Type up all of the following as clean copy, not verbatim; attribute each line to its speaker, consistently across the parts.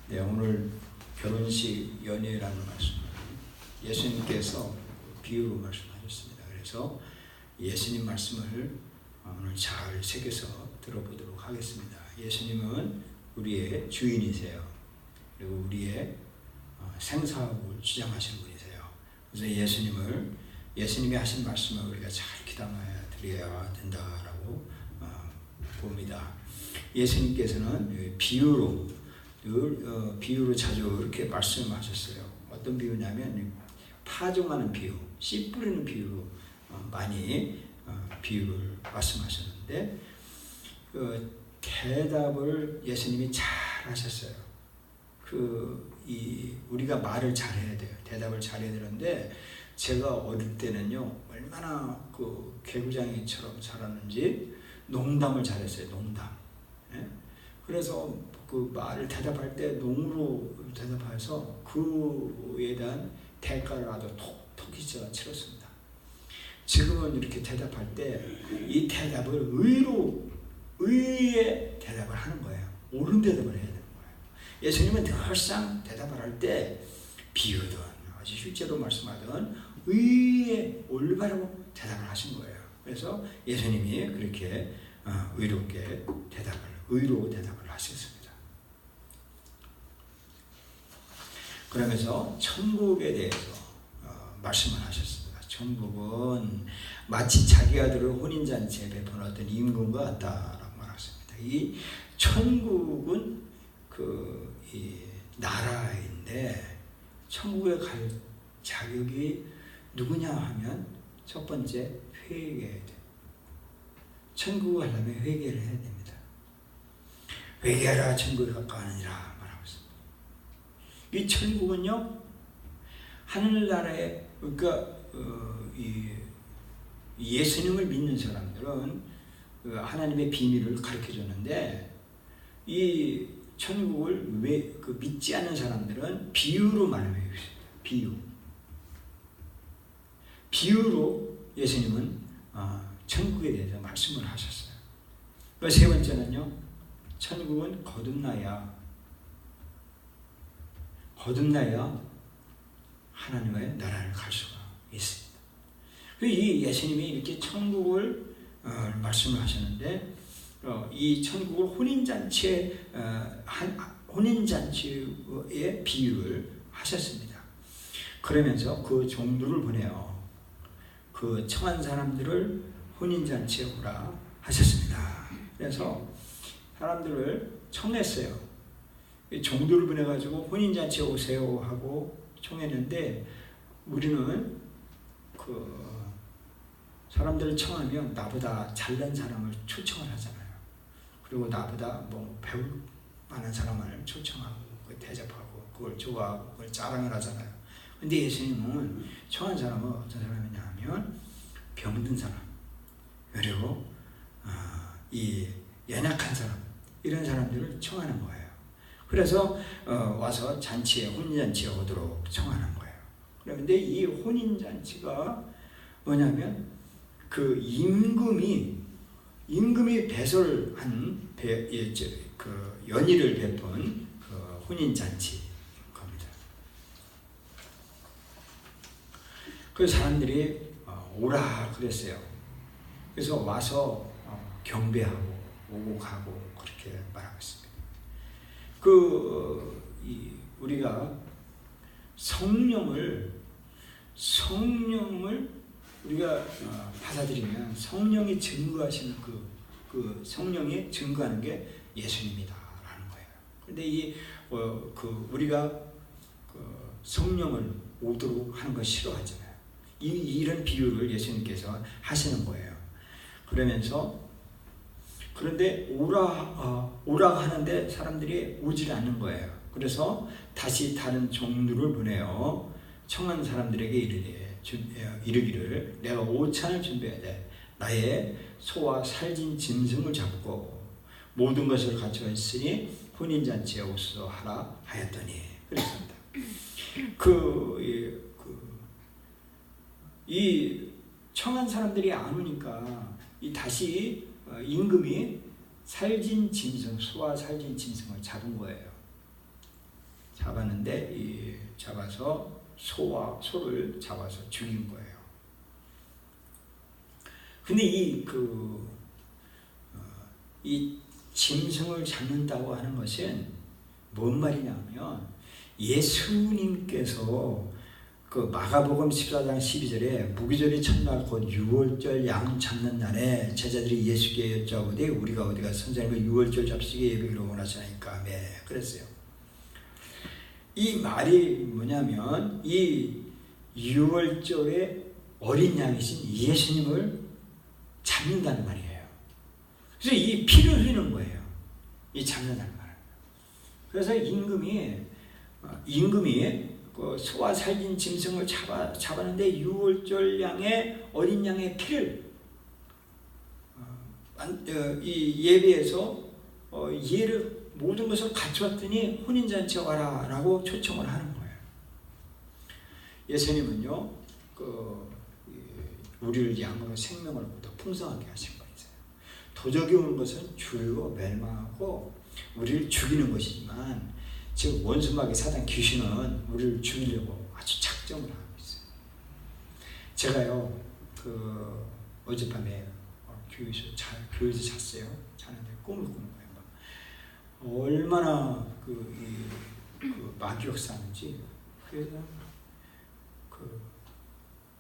Speaker 1: 네, 오늘 결혼식 연예라는 말씀을 예수님께서 비유로 말씀하셨습니다. 그래서 예수님 말씀을 오늘 잘 새겨서 들어보도록 하겠습니다. 예수님은 우리의 주인이세요. 그리고 우리의 생사학을 주장하시는 분이세요. 그래서 예수님이 하신 말씀을 우리가 잘 귀담아 드려야 된다라고 봅니다. 예수님께서는 비유로 자주 이렇게 말씀하셨어요. 어떤 비유냐면 파종하는 비유, 씨 뿌리는 비유로 많이 비유를 말씀하셨는데 대답을 예수님이 잘 하셨어요. 우리가 말을 잘해야 돼요. 대답을 잘해야 되는데 제가 어릴 때는요 얼마나 개구장이처럼 자랐는지 농담을 잘했어요. 농담. 예? 그래서 그 말을 대답할 때 농으로 대답해서 그에 대한 대가를 아주 톡톡히 치렀습니다. 지금은 이렇게 대답할 때 이 대답을 의의 대답을 하는 거예요. 옳은 대답을 해야 되는 거예요. 예수님은 늘상 대답을 할 때 비유든 아주 실제로 말씀하든 의의 올바르고 대답을 하신 거예요. 그래서 예수님이 그렇게 의롭게 의로 대답을 하셨습니다. 그러면서 천국에 대해서 말씀을 하셨습니다. 천국은 마치 자기 아들을 혼인잔치에 베푼 어떤 임금과 같다라고 말했습니다. 이 천국은 이 나라인데 천국에 갈 자격이 누구냐 하면 첫 번째 회개해야 돼. 천국을 가려면 회개를 해야 됩니다. 회개하라 천국에 가까우니라 말하고 있습니다. 이 천국은요 하늘나라에 그러니까 예수님을 믿는 사람들은 하나님의 비밀을 가르쳐 줬는데 이 천국을 믿지 않는 사람들은 비유로 말하면 있습니다. 비유로 예수님은 천국에 대해서 말씀을 하셨어요. 세 번째는요, 천국은 거듭나야 하나님의 나라를 갈 수가 있습니다. 이 예수님이 이렇게 천국을 말씀을 하셨는데 이 천국을 혼인잔치의 비유를 하셨습니다. 그러면서 그 종들을 보내요. 그 청한 사람들을 혼인잔치에 오라 하셨습니다. 그래서 사람들을 청했어요. 종들을 보내가지고 혼인잔치에 오세요 하고 청했는데 우리는 사람들을 청하면 나보다 잘난 사람을 초청을 하잖아요. 그리고 나보다 배울 만한 사람을 초청하고 대접하고 그걸 좋아하고 그걸 자랑을 하잖아요. 근데 예수님은 청한 사람은 어떤 사람이냐 하면 병든 사람, 그리고 이 연약한 사람, 이런 사람들을 청하는 거예요. 그래서 와서 혼인잔치에 오도록 청하는 거예요. 그런데 이 혼인잔치가 뭐냐면 그 임금이 배설한 연희를 베푼 혼인잔치인 겁니다. 그 사람들이 오라 그랬어요. 그래서 와서 경배하고 오고 가고 그렇게 말하고 있습니다. 우리가 성령을 우리가 받아들이면 성령이 증거하시는 성령이 증거하는 게 예수님이다라는 거예요. 그런데 우리가 성령을 오도록 하는 걸 싫어하잖아요. 이런 비유를 예수님께서 하시는 거예요. 그런데 오라 하는데 사람들이 오질 않는 거예요. 그래서 다시 다른 종들을 보내요. 청한 사람들에게 이르기를 내가 오찬을 준비해야 돼. 나의 소와 살진 짐승을 잡고 모든 것을 갖춰 있으니 혼인잔치에 오소서 하라 하였더니 그랬습니다. 이 청한 사람들이 안 오니까 다시 임금이 살진 짐승, 소와 살진 짐승을 잡은 거예요. 잡았는데 잡아서 소를 잡아서 죽인 거예요. 근데 이 짐승을 잡는다고 하는 것은 뭔 말이냐면 예수님께서 그 마가복음 14장 12절에 무기절이 첫날 곧 유월절 양 잡는 날에 제자들이 예수께 여쭤보되 우리가 어디가 선생님을 유월절 잡수기에 예배기로 원하시나이까 그랬어요. 이 말이 뭐냐면 이 유월절에 어린 양이신 예수님을 잡는다는 말이에요. 그래서 이 피를 흘리는 거예요. 이 잡는다는 말. 그래서 임금이 그 소와 살진 짐승을 잡았는데 유월절 양의 어린 양의 피를 이 예배에서 예를 모든 것을 갖추었더니 혼인잔치에 와라라고 초청을 하는 거예요. 예수님은요 우리를 양으로 생명을 더 풍성하게 하신 거예요. 도적이 오는 것은 죽이고 멸망하고 우리를 죽이는 것이지만 지금 원수마귀 사단 귀신은 우리를 죽이려고 아주 작정을 하고 있어요. 제가요 어젯밤에 교회에서 잤어요. 자는데 꿈을 꾸는 거예요. 얼마나 마귀 역사하는지. 그래서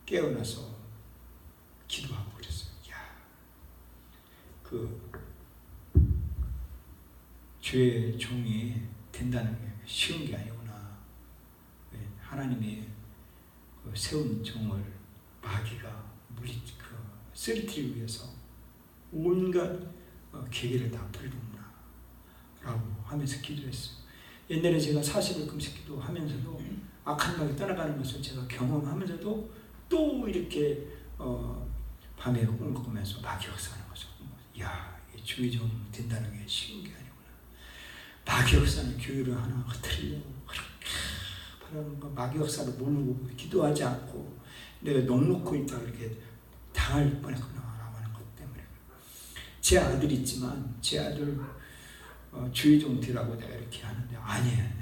Speaker 1: 깨어나서 기도하고 그랬어요. 주의 종이 된다는 게 쉬운 게 아니구나. 하나님이 세운 종을 마귀가 쓰러뜨리기 위해서 온갖 계기를 다 부리는구나 라고 하면서 기도했어요. 옛날에 제가 40일 금식 기도하면서도 악한 마귀 떠나가는 것을 제가 경험하면서도 또 이렇게 밤에 꿈을 꾸면서 마귀 역사하는 거죠. 주의 종 된다는 게 쉬운 게 아니구나. 마귀 역사는 교회를 하나 흐트리려고 그렇게 바라는 거, 마귀 역사를 모르고 기도하지 않고 내가 넉넉고 있다 그렇게 당할 뻔했구나라고 하는 것 때문에 제 아들이 있지만 제 아들 주의 종 되라고 내가 이렇게 하는데 아니에요.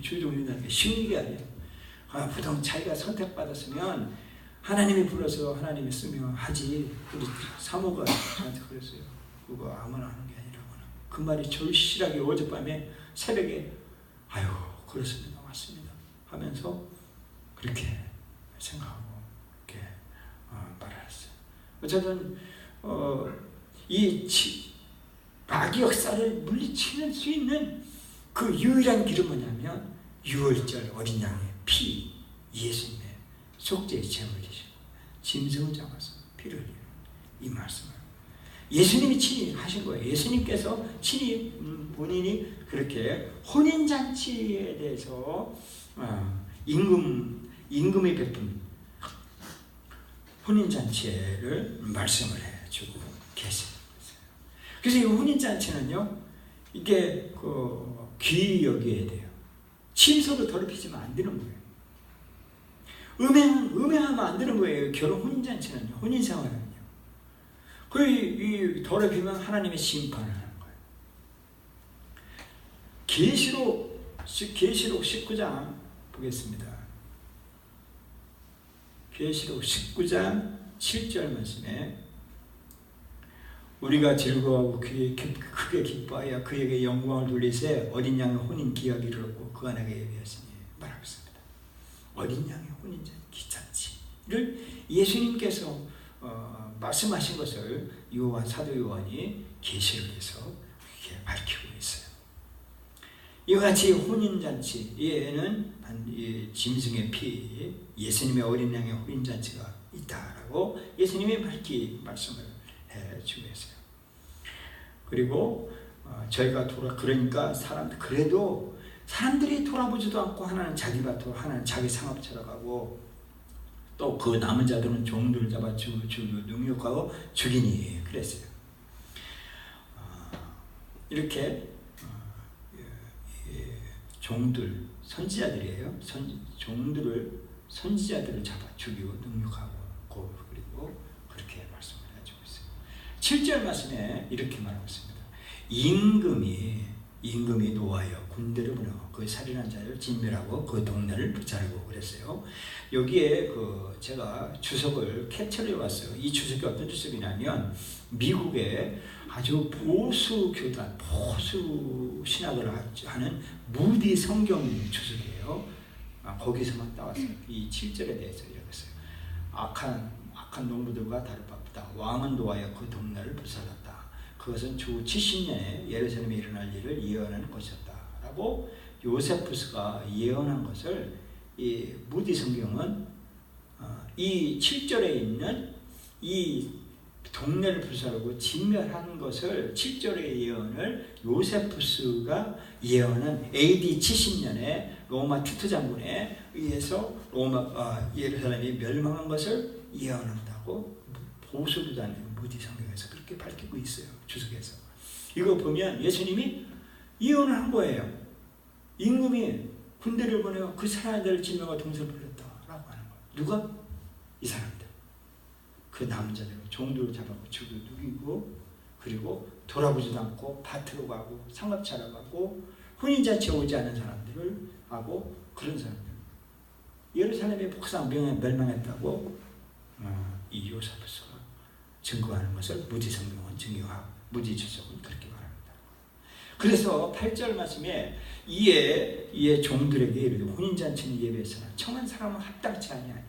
Speaker 1: 주의 종 된다는 게 쉬운 게 아니에요. 보통 자기가 선택받았으면 하나님이 불러서 하나님이 쓰면 하지. 우리 사모가 저한테 그랬어요. 그거 아무나 하는 게 아니라고는. 그 말이 절실하게 어젯밤에 새벽에 그렇습니다. 맞습니다. 하면서 그렇게 생각하고 이렇게 말했어요. 어쨌든 이 마귀 역사를 물리치는 수 있는 그 유일한 길은 뭐냐면 유월절 어린 양의 피, 예수님의 속죄의 제물 되시고 짐승을 잡아서 피를 흘리는 이 말씀을 예수님이 친히 하신 거예요. 예수님께서 친히 본인이 그렇게 혼인잔치에 대해서 임금이 베푼 혼인잔치를 말씀을 해주고 계십니다. 그래서 이 혼인잔치는요, 이게 귀히 여겨야 돼요. 침소로 더럽히지면 안 되는 거예요. 음행하면 안 되는 거예요. 결혼 혼인잔치는요, 혼인생활은요. 이 더럽히면 하나님의 심판을 하는 거예요. 계시록 19장 보겠습니다. 계시록 19장 7절 말씀에 우리가 즐거워하고 크게 기뻐하여 그에게 영광을 돌리세 어린 양의 혼인 기약이 이르렀고 그 안에게 예비하시니 말하고 있습니다. 어린 양의 혼인잔치를 예수님께서 말씀하신 것을 사도 요한이 계시록에서 이렇게 밝히고 있어요. 이와 같이 혼인잔치에는 짐승의 피, 예수님의 어린 양의 혼인잔치가 있다라고 예수님이 밝히 말씀을 해주고 있어요. 그리고 저희가 그러니까 사람들이 돌아보지도 않고 하나는 자기가 하나는 자기 상업처럼 가고 또 그 남은 자들은 종들을 잡아 죽이고 능욕하고 죽이니 그랬어요. 이렇게 종들 선지자들이에요. 선지자들을 잡아 죽이고 능욕하고 그리고 그렇게 말씀을 해주고 있어요. 7절 말씀에 이렇게 말하고 있습니다. 임금이 노하여 군대를 보내고 그 살인한 자를 진멸하고 그 동네를 붙잡고 그랬어요. 여기에 제가 주석을 캡처해 왔어요. 이 주석이 어떤 주석이냐면 미국의 아주 보수 교단, 보수 신학을 하는 무디 성경 주석이에요. 거기서만 따왔어요. 이 7절에 대해서 이랬어요. 악한 농부들과 다를 바 없다. 왕은 노하여 그 동네를 불살랐다. 그것은 주 70년에 예루살렘에 일어날 일을 예언하는 것이었다. 라고 요세푸스가 예언한 것을 이 무디 성경은 이 7절에 있는 이 동네를 불사르고 진멸한 것을 7절의 예언을 요세푸스가 예언한 AD 70년에 로마 티투 장군에 의해서 예루살렘이 멸망한 것을 예언한다고 보수교단의 무디 성경에서 그렇게 밝히고 있어요. 주석에서. 이거 보면 예수님이 예언을 한 거예요. 임금이 군대를 보내어 그 사람들을 진멸과 동서를 불렀다라고 하는 거예요. 누가? 이 사람들. 그 남자들 종들을 잡아고 죽여 누기고 그리고 돌아보지도 않고 밭으로 가고 상갑차로 가고 혼인잔치에 오지 않은 사람들을 하고 그런 사람들. 예루살렘의 복상 멸망했다고 이 요세푸스가 증거하는 것을 무디 성경은 증거하고 무디 주석은 그렇게 말합니다. 그래서 8절 말씀에 이에 종들에게 이르되 혼인잔치는 예배했으나 청한 사람은 합당치 아니하니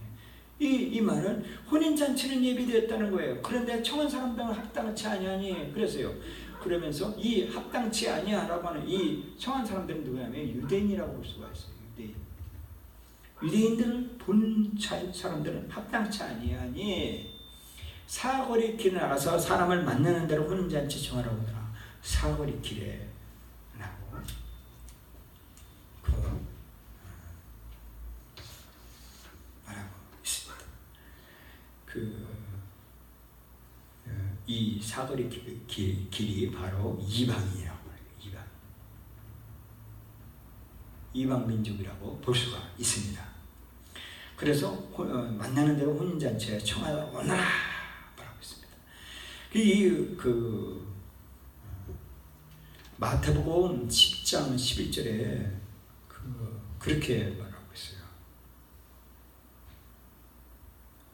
Speaker 1: 이 말은 혼인잔치는 예비되었다는 거예요. 그런데 청한 사람들은 합당치 아니하니 그랬어요. 그러면서 이 합당치 아니하라고 하는 이 청한 사람들은 누구냐면 유대인이라고 볼 수가 있어요. 유대인들을 본 사람들은 합당치 아니하니 사거리 길에 나가서 사람을 만나는 대로 혼인잔치 청하라고 하더라. 사거리 길에 나고 말하고 있습니다. 이 사거리 길이 바로 이방이에요. 이방 민족이라고 볼 수가 있습니다. 그래서 만나는 대로 혼인잔치에 청하라 오너라 말하고 있습니다. 마태복음 10장 11절에 그렇게 말하고 있어요.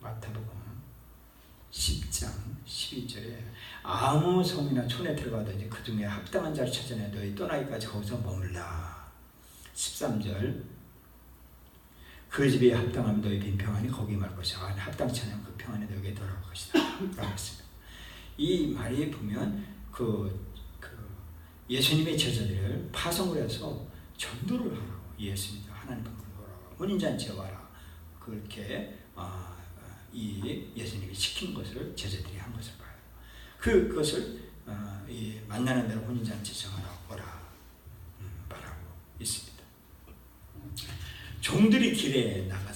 Speaker 1: 마태복음 10장 12절에 아무 성이나 촌에 들어가든지 그 중에 합당한 자를 찾아내 너희 떠나기까지 거기서 머물라. 13절 그 집에 합당하면 너희 빈 평안이 거기 말 것이야. 합당치 않으면 그 평안이 너에게 돌아올 것이다. 라고 했습니다. 이 말이 보면 예수님의 제자들을 파송을 해서 전도를 하라고 예수님도 하나님 앞으로 오라고 혼인잔치에 와라. 그렇게 이 예수님이 시킨 것을 제자들이 한 것을 봐요. 그것을 이 만나는 대로 혼인잔치 정하라고 오라 말하고 있습니다. 종들이 길에 나가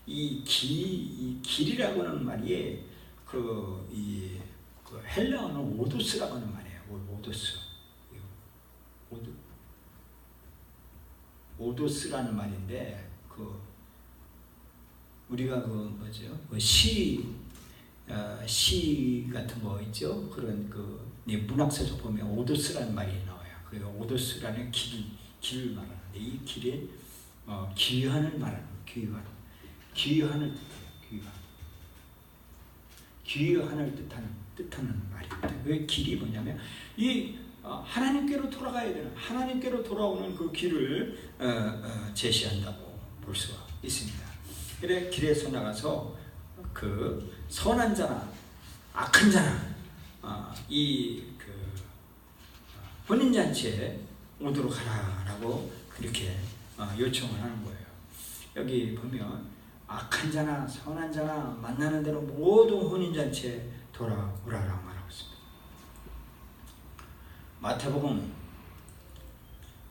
Speaker 1: 이 길이라고 하는 말이 헬라어는 오도스라고 하는 말이에요. 오도스라는 말인데 우리가 시 같은 거 있죠. 그런 문학서적 보면 오도스라는 말이 나와요. 그 오도스라는 길을 말하는데 이 길에 귀환을 말하는 귀환을 뜻하는 말입니다. 그 길이 뭐냐면 하나님께로 돌아가야 되는 하나님께로 돌아오는 그 길을 제시한다고 볼 수가 있습니다. 그래 길에서 나가서 선한 자나 악한 자나 혼인잔치에 오도록 하라라고 그렇게 요청을 하는 거예요. 여기 보면 악한 자나 선한 자나 만나는 대로 모든 혼인잔치에 돌아오라라고 말하고 있습니다.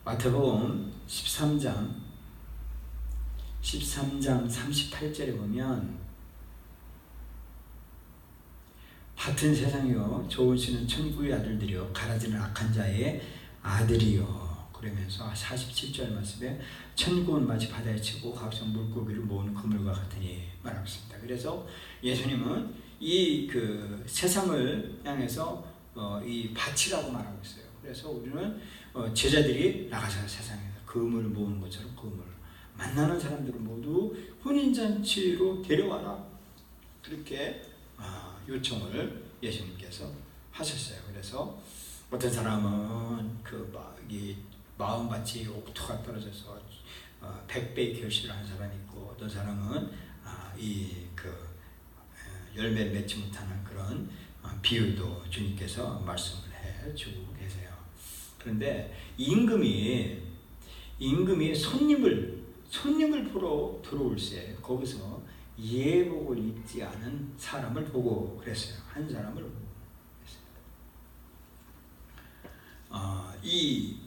Speaker 1: 마태복음 13장 38절에 보면 같은 세상이요 좋으시는 천국의 아들들이요 가라지는 악한 자의 아들이요. 그러면서 47절 말씀에 천국은 마치 바다에 치고 각종 물고기를 모으는 그물과 같으니 말하고 있습니다. 그래서 예수님은 이 세상을 향해서 이 밭이라고 말하고 있어요. 그래서 우리는 제자들이 나가서 세상에서 금을 모으는 것처럼 금을 만나는 사람들은 모두 혼인잔치로 데려와라, 그렇게 요청을 예수님께서 하셨어요. 그래서 어떤 사람은 이 마음밭이 옥토가 떨어져서 100배의 결실을 한 사람이 있고, 어떤 사람은 열매 맺지 못하는 그런 비율도 주님께서 말씀을 해주고 계세요. 그런데 임금이 손님을 보러 들어올 때 거기서 예복을 입지 않은 사람을 보고 그랬어요. 한 사람을 보고 그랬습니다. 이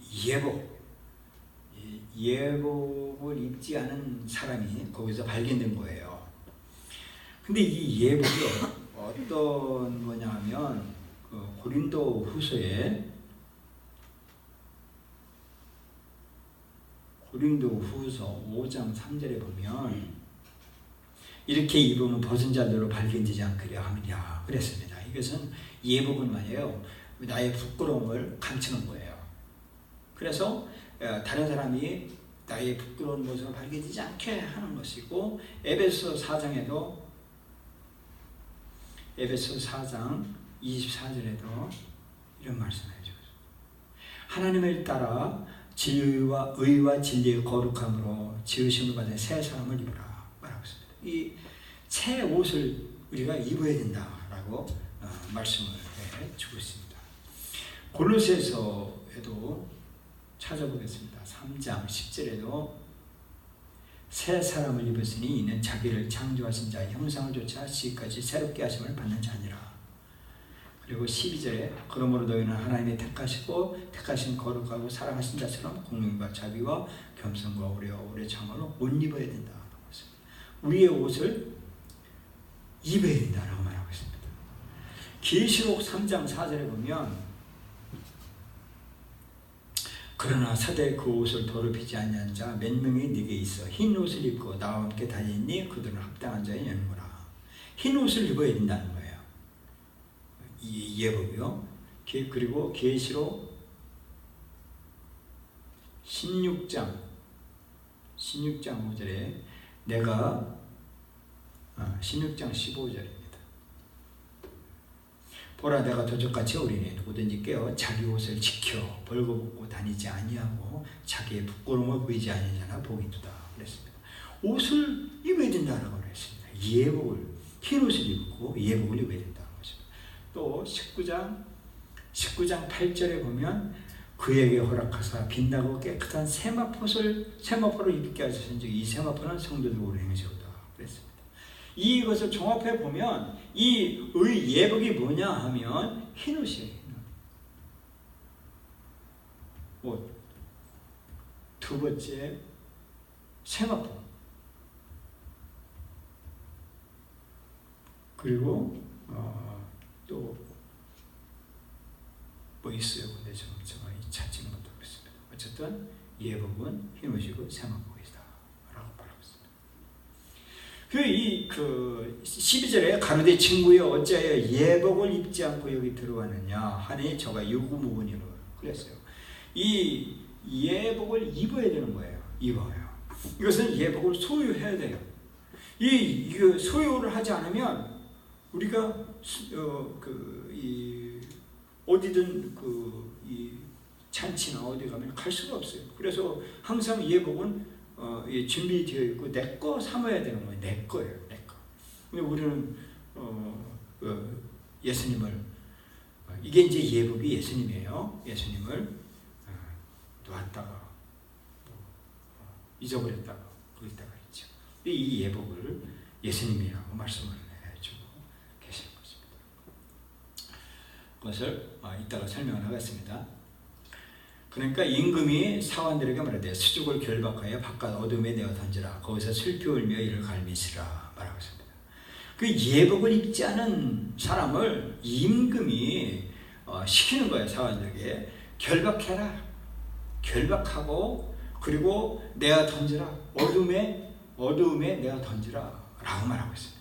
Speaker 1: 예복을 입지 않은 사람이 거기서 발견된 거예요. 근데 이 예복이 어떤 거냐면 고린도 후서에 5장 3절에 보면 이렇게 입으면 벗은 자들로 발견되지 않으려 함이냐 그랬습니다. 이것은 예복은 말이에요, 나의 부끄러움을 감추는 거예요. 그래서 다른 사람이 나의 부끄러운 모습을 발견되지 않게 하는 것이고, 에베소 4장 24절에도 이런 말씀을 해주고 있습니다. 하나님을 따라 의와 진리의 거룩함으로 지으심을 받은 새 사람을 입으라 말하고 있습니다. 이 새 옷을 우리가 입어야 된다라고 말씀을 해주고 있습니다. 골로새서에도 찾아보겠습니다. 3장 10절에도 새 사람을 입었으니 이는 자기를 창조하신 자의 형상을 좇아 지금까지 새롭게 하심을 받는 자니라. 그리고 12절에 그러므로 너희는 하나님의 택하신 거룩하고 사랑하신 자처럼 공명과 자비와 겸손과 오래 참음으로 옷 입어야 된다. 우리의 옷을 입어야 된다라고 말하고 있습니다. 계시록 3장 4절에 보면 그러나 사대 그 옷을 더럽히지 아니한 자 몇 명이 네게 있어 흰 옷을 입고 나와 함께 다니니 그들은 합당한 자의 연고라. 흰 옷을 입어야 된다는 거예요. 이 예복이요. 그리고 계시록 16장 5절에 16장 15절입니다. 보라 내가 도적같이 어린애 누구든지 깨어 자기 옷을 지켜 벌거벗고 다니지 아니하고 자기의 부끄러움을 보이지 아니하는 자나 복이 있도다 그랬습니다. 옷을 입어야 된다고 그랬습니다. 예복을, 흰 옷을 입고 예복을 입어야 된다는 것입니다. 또 19장 8절에 보면 그에게 허락하사 빛나고 깨끗한 세마포를 입게 하셨은즉 이 세마포는 성도들로 행하시오다 그랬습니다. 이것을 종합해 보면 이 예복이 뭐냐 하면 흰 옷이에요. 옷. 두 번째 세마포. 그리고 또 뭐 있어요. 근데 제가 찾지는 못하겠습니다. 어쨌든 예복은 흰 옷이고 세마포이다 라고 말하고 있습니다. 12절에 가로되 친구여 어찌하여 예복을 입지 않고 여기 들어왔느냐 하니 저가 유구무원이라 그랬어요. 이 예복을 입어야 되는 거예요. 입어요. 이것은 예복을 소유해야 돼요. 이거 소유를 하지 않으면 우리가 어디든 이 잔치나 어디 가면 갈 수가 없어요. 그래서 항상 예복은 준비되어 있고 내 거 삼아야 되는 거예요. 내 거예요. 내 거. 우리는 예수님을 이게 이제 예복이 예수님이에요. 예수님을 놨다가 잊어버렸다가 그랬다가 있죠. 이 예복을 예수님이라고 말씀을 해주고 계시는 것입니다. 그것을 이따가 설명을 하겠습니다. 그러니까 임금이 사관들에게 말하되 수족을 결박하여 바깥 어둠에 내어 던지라. 거기서 슬피 울며 이를 갈미시라 말하고 있습니다. 그 예복을 입지 않은 사람을 임금이 시키는 거예요. 사관들에게 결박해라. 결박하고 그리고 내어 던지라. 어둠에 내어 던지라 라고 말하고 있습니다.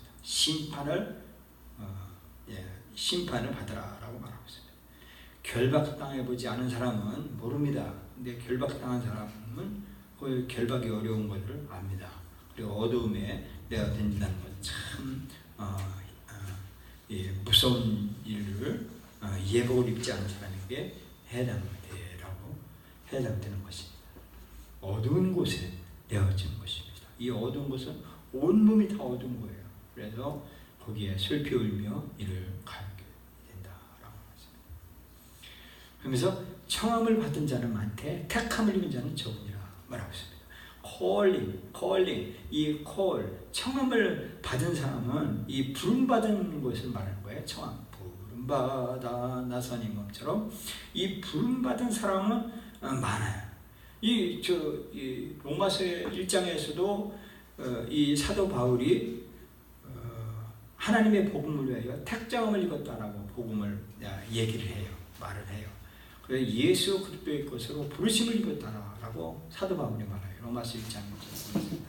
Speaker 1: 심판을 받으라 라고 말하고 있습니다. 결박당해보지 않은 사람은 모릅니다. 근데 결박당한 사람은 그 결박이 어려운 것을 압니다. 그리고 어두움에 내가 댕긴다는 건 참 무서운 일을 예복을 입지 않은 사람에게 해당되는 것입니다. 어두운 곳에 내어진 것입니다. 이 어두운 곳은 온몸이 다 어두운 거예요. 그래서 거기에 슬피 울며 이를 가게 된다라고 하십니다. 그러면서 청함을 받은 자는 많되 택함을 입은 자는 적으니라 말하고 있습니다. calling, 이 call, 청함을 받은 사람은 이 부름받은 것을 말하는 거예요. 청함, 부름받아 나선이 몸처럼 이 부름받은 사람은 많아요. 이 로마서 1장에서도 이 사도 바울이 하나님의 복음을 위하여 택정함을 입었다라고 복음을 얘기를 해요. 말을 해요. 그래서 예수 그리스도의 것으로 부르심을 입었다라고 사도 바울이 말해요. 로마서 1장 1절에.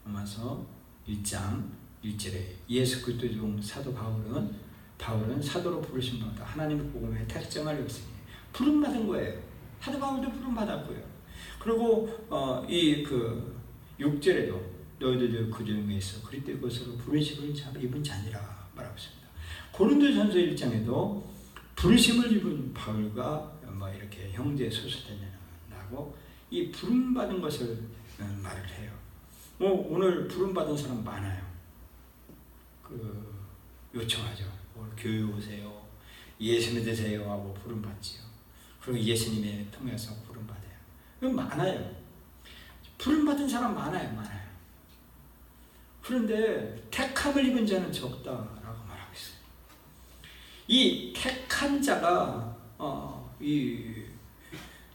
Speaker 1: 로마서 1장 1절에 예수 그리스도의 종 사도 바울은 사도로 부르심 받았다. 하나님의 복음에 택정함을 입었으니 부름받은 거예요. 사도 바울도 부름받았고요. 그리고 이 6절에도 너희들도 그 중에서 그리스도의 것으로 부르심을 입은 자니라 말하고 있습니다. 고린도전서 1장에도 부르심을 입은 바울과 이렇게 형제 소수되냐고 이 부름받은 것을 말을 해요. 오늘 부름받은 사람 많아요. 요청하죠. 교회 오세요. 예수 믿으세요 하고 부름받지요. 그리고 예수님의 통해서 부름받아요. 많아요. 부름받은 사람 많아요. 그런데 택함을 입은 자는 적다라고 말하고 있어요. 이 택한 자가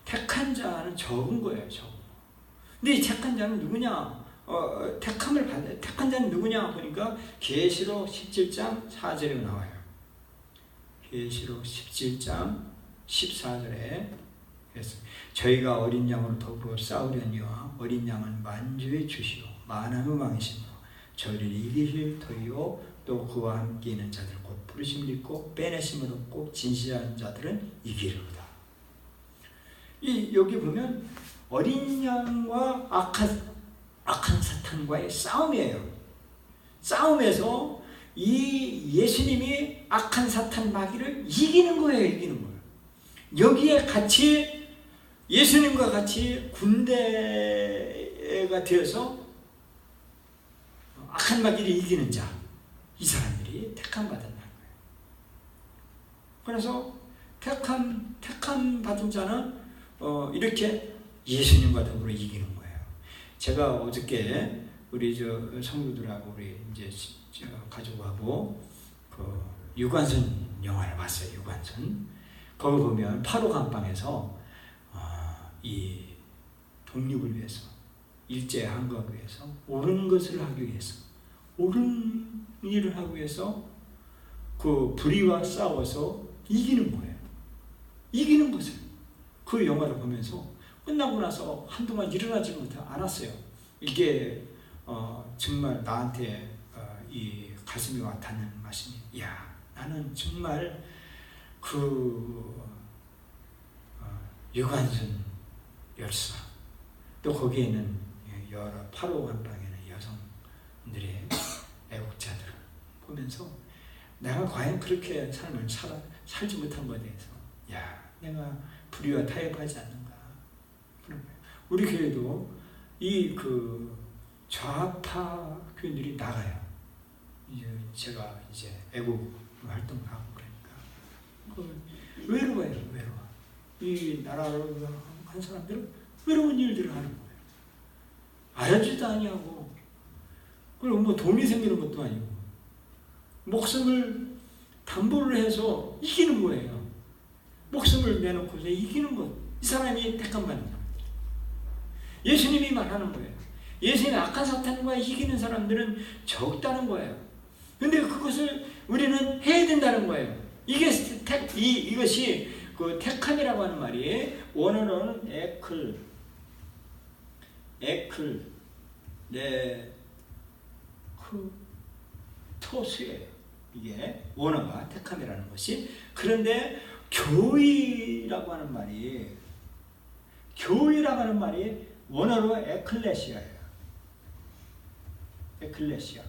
Speaker 1: 택한 자는 적은 거예요. 적은 거. 근데 이 택한 자는 누구냐? 택함을 받는 택한 자는 누구냐 보니까 계시록 17장 4절에 나와요. 계시록 17장 14절에 저희가 어린 양으로 더불어 싸우려니와 어린 양은 만주의 주시오 만함의 왕이시므로 저희를 이기실 터이요 또 그와 함께 있는 자들 곧 부르심을 입고 빼내심을 얻고 진실한 자들은 이기리로다. 여기 보면 어린 양과 악한 사탄과의 싸움이에요. 싸움에서 이 예수님이 악한 사탄 마귀를 이기는 거예요. 여기에 같이 예수님과 같이 군대가 되어서 악한 마귀를 이기는 자, 이 사람들이 택함 받았다는 거예요. 그래서 택함 받은 자는 이렇게 예수님과 더불어 이기는 거예요. 제가 어저께 우리 성도들하고 우리 이제 가족하고 유관순 영화를 봤어요. 유관순. 거기 보면 8호 감방에서 이 독립을 위해서 일제 항거하기 위해서 옳은 것을 하기 위해서 옳은 일을 하기 위해서 그 불의와 싸워서 이기는 거예요. 이기는 것을 그 영화를 보면서 끝나고 나서 한동안 일어나지 않았어요. 이게 정말 나한테 이 가슴이 와닿는 말씀이 나는 정말 유관순 열사 또 거기에는 여러 8호 감방에는 여성들의 애국자들을 보면서 내가 과연 그렇게 삶을 살지 못한 것에 대해서 내가 불의와 타협하지 않는가 그런 거예요. 우리 교회도 이 좌파 교인들이 나가요. 제가 이제 애국 활동을 하고 외로워요. 이 나라를 한 사람들은 외로운 일들을 하는 거예요. 알아주지도 아니하고 그리고 돈이 생기는 것도 아니고 목숨을 담보를 해서 이기는 거예요. 목숨을 내놓고서 이기는 것. 이 사람이 택함 받는 사람. 예수님이 말하는 거예요. 예수님의 악한 사탄과 이기는 사람들은 적다는 거예요. 근데 그것을 우리는 해야 된다는 거예요. 이것이 택함이라고 하는 말이 원어로는 토스예요. 이게 원어가 택함이라는 것이. 그런데 교회라고 하는 말이 원어로 에클레시아예요. 에클레시아.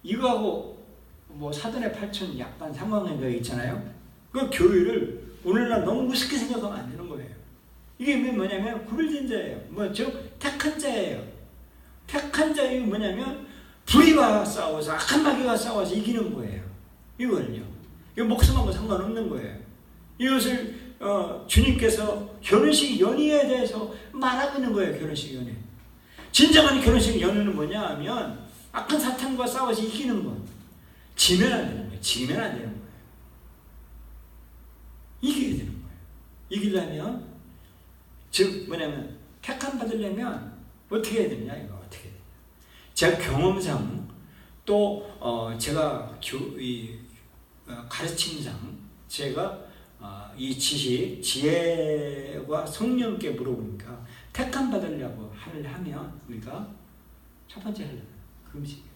Speaker 1: 이거하고 뭐 사돈의 8천 약간 상관관계가 있잖아요. 그 교회를 오늘날 너무 우습게 생각하면 안 되는 거예요. 이게 뭐냐면 구별된 자예요. 즉 택한 자예요. 택한 자이 뭐냐면 불의와 싸워서 악한 마귀와 싸워서 이기는 거예요. 이거는요. 이거 목숨하고 상관없는 거예요. 이것을 주님께서 결혼식 연희에 대해서 말하고 있는 거예요. 결혼식 연희. 진정한 결혼식 연희는 뭐냐 하면 악한 사탄과 싸워서 이기는 거. 지면 안 되는 거예요. 지면 안 되는 거예요. 이겨야 되는 거예요. 이기려면 즉 뭐냐면 택함 받으려면 어떻게 해야 되냐 이거 어떻게 해야 되냐. 제가 경험상 또 제가 가르침상 제가 이 지식 지혜와 성령께 물어보니까 택함 받으려고 하면 우리가 첫 번째 하려면 금식이에요.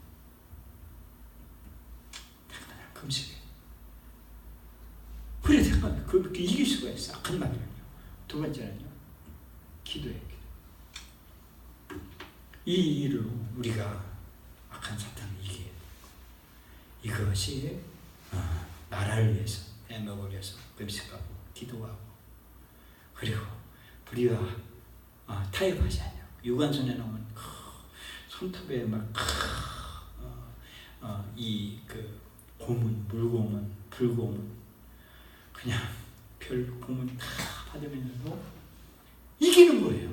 Speaker 1: 금식이에요. 그래 택함 그렇게 이길 수가 있어. 악한 마귀는요. 두 번째는요. 기도해요. 이 일로 우리가 악한 사탄을 이겨야 돼요. 이것이 나라를 위해서, 대목을 위해서 금식하고 기도하고 그리고 불의와 타협하지 않냐고. 유관순에 나오면 손톱에 막 이 그 고문, 물고문, 불고문 그냥 별 고문 다 받으면서도 이기는 거예요.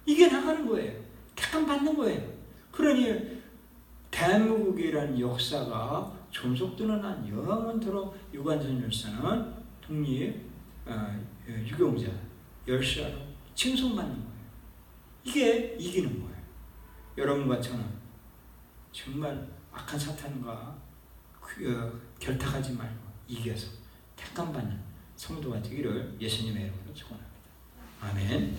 Speaker 1: 이겨나가는 거예요. 택함 받는 거예요. 그러니 대한민국이라는 역사가 존속도는 한 영원토록 유관순 열사는 독립 유경자 열사로 칭송받는 거예요. 이게 이기는 거예요. 여러분과 저는 정말 악한 사탄과 결탁하지 말고 이겨서 택함받는 성도가 되기를 예수님의 이름으로 축원합니다. 아멘.